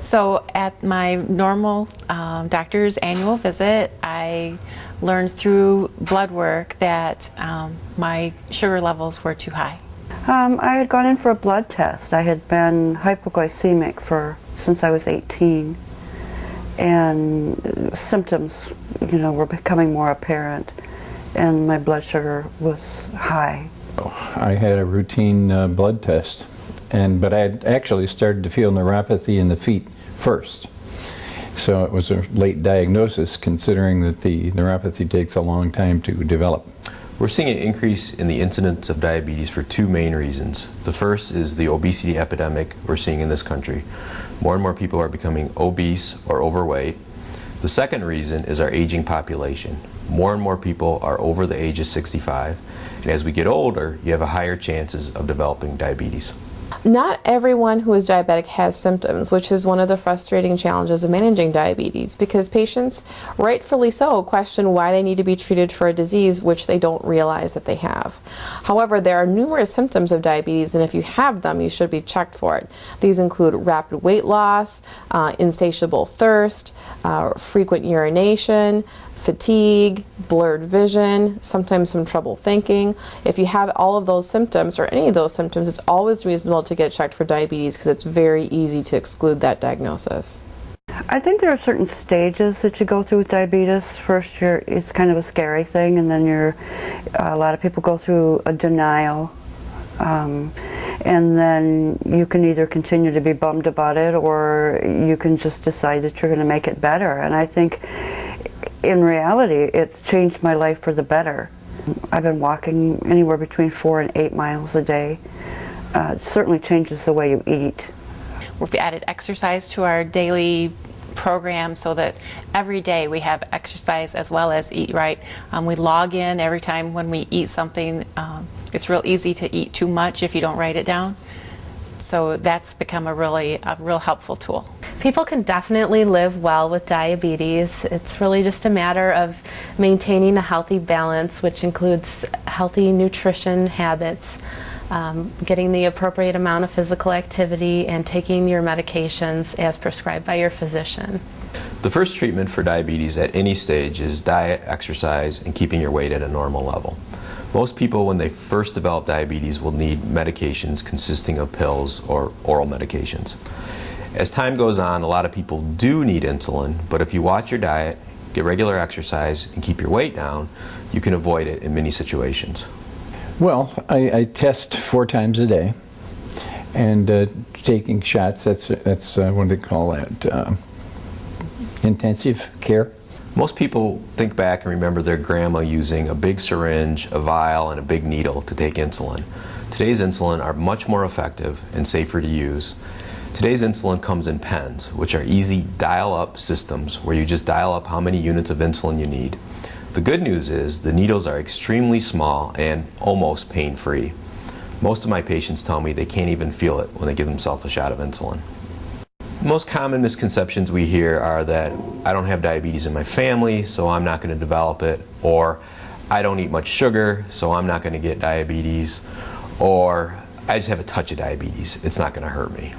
So at my normal doctor's annual visit, I learned through blood work that my sugar levels were too high. I had gone in for a blood test. I had been hypoglycemic since I was 18, and symptoms, were becoming more apparent, and my blood sugar was high. I had a routine blood test, but I had actually started to feel neuropathy in the feet first. So it was a late diagnosis, considering that the neuropathy takes a long time to develop. We're seeing an increase in the incidence of diabetes for two main reasons. The first is the obesity epidemic we're seeing in this country. More and more people are becoming obese or overweight. The second reason is our aging population. More and more people are over the age of 65, and as we get older, you have a higher chances of developing diabetes. Not everyone who is diabetic has symptoms, which is one of the frustrating challenges of managing diabetes, because patients, rightfully so, question why they need to be treated for a disease which they don't realize that they have. However, there are numerous symptoms of diabetes, and if you have them, you should be checked for it. These include rapid weight loss, insatiable thirst, frequent urination, fatigue, blurred vision, sometimes some trouble thinking. If you have all of those symptoms or any of those symptoms, it's always reasonable to get checked for diabetes because it's very easy to exclude that diagnosis. I think there are certain stages that you go through with diabetes. First, it's kind of a scary thing, and then a lot of people go through a denial. And then you can either continue to be bummed about it, or you can just decide that you're going to make it better. And I think in reality, it's changed my life for the better. I've been walking anywhere between 4 and 8 miles a day. It certainly changes the way you eat. We've added exercise to our daily program so that every day we have exercise as well as eat right. We log in every time when we eat something. It's real easy to eat too much if you don't write it down. So that's become a real helpful tool. People can definitely live well with diabetes. It's really just a matter of maintaining a healthy balance, which includes healthy nutrition habits, getting the appropriate amount of physical activity, and taking your medications as prescribed by your physician. The first treatment for diabetes at any stage is diet, exercise, and keeping your weight at a normal level. Most people, when they first develop diabetes, will need medications consisting of pills or oral medications. As time goes on, a lot of people do need insulin, but if you watch your diet, get regular exercise, and keep your weight down, you can avoid it in many situations. Well, I test 4 times a day, and taking shots, that's what they call that, intensive care. Most people think back and remember their grandma using a big syringe, a vial, and a big needle to take insulin. Today's insulin are much more effective and safer to use. Today's insulin comes in pens, which are easy dial-up systems where you just dial up how many units of insulin you need. The good news is the needles are extremely small and almost pain-free. Most of my patients tell me they can't even feel it when they give themselves a shot of insulin. Most common misconceptions we hear are that I don't have diabetes in my family, so I'm not going to develop it, or I don't eat much sugar, so I'm not going to get diabetes, or I just have a touch of diabetes, it's not going to hurt me.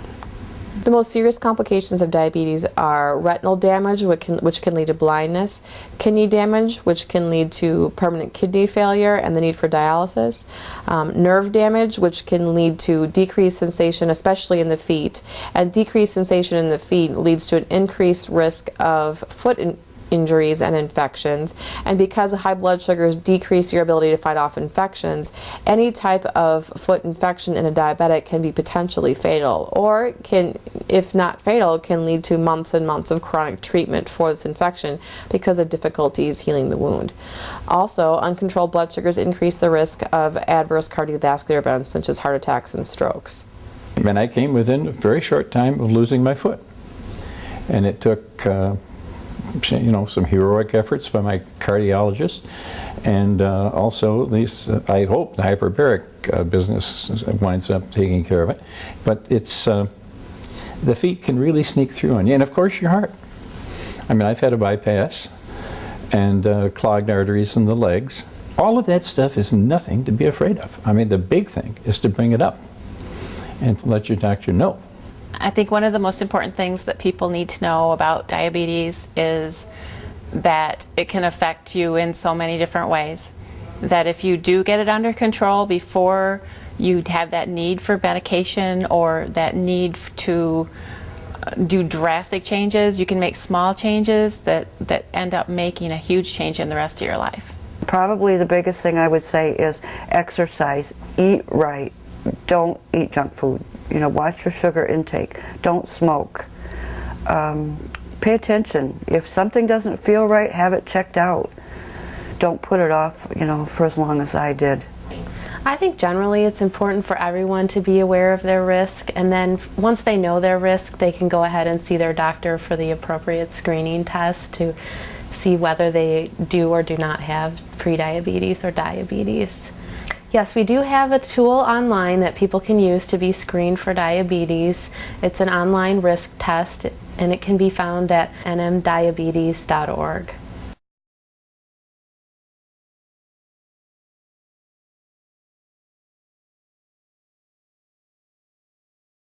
The most serious complications of diabetes are retinal damage, which can lead to blindness, kidney damage, which can lead to permanent kidney failure and the need for dialysis, nerve damage, which can lead to decreased sensation, especially in the feet, and decreased sensation in the feet leads to an increased risk of foot injuries and infections. And because high blood sugars decrease your ability to fight off infections, any type of foot infection in a diabetic can be potentially fatal, or can, if not fatal, can lead to months and months of chronic treatment for this infection because of difficulties healing the wound. Also, uncontrolled blood sugars increase the risk of adverse cardiovascular events such as heart attacks and strokes. And I came within a very short time of losing my foot, and it took some heroic efforts by my cardiologist, and also these, I hope the hyperbaric business winds up taking care of it. But it's the feet can really sneak through on you, and of course your heart. I mean, I've had a bypass and clogged arteries in the legs. All of that stuff is nothing to be afraid of. I mean, the big thing is to bring it up and to let your doctor know. I think one of the most important things that people need to know about diabetes is that it can affect you in so many different ways. That if you do get it under control before you have that need for medication or that need to do drastic changes, you can make small changes that end up making a huge change in the rest of your life. Probably the biggest thing I would say is exercise, eat right, don't eat junk food. You know, watch your sugar intake, don't smoke. Pay attention. If something doesn't feel right, have it checked out. Don't put it off, you know, for as long as I did. I think generally it's important for everyone to be aware of their risk, and then once they know their risk, they can go ahead and see their doctor for the appropriate screening test to see whether they do or do not have prediabetes or diabetes. Yes, we do have a tool online that people can use to be screened for diabetes. It's an online risk test, and it can be found at nmdiabetes.org.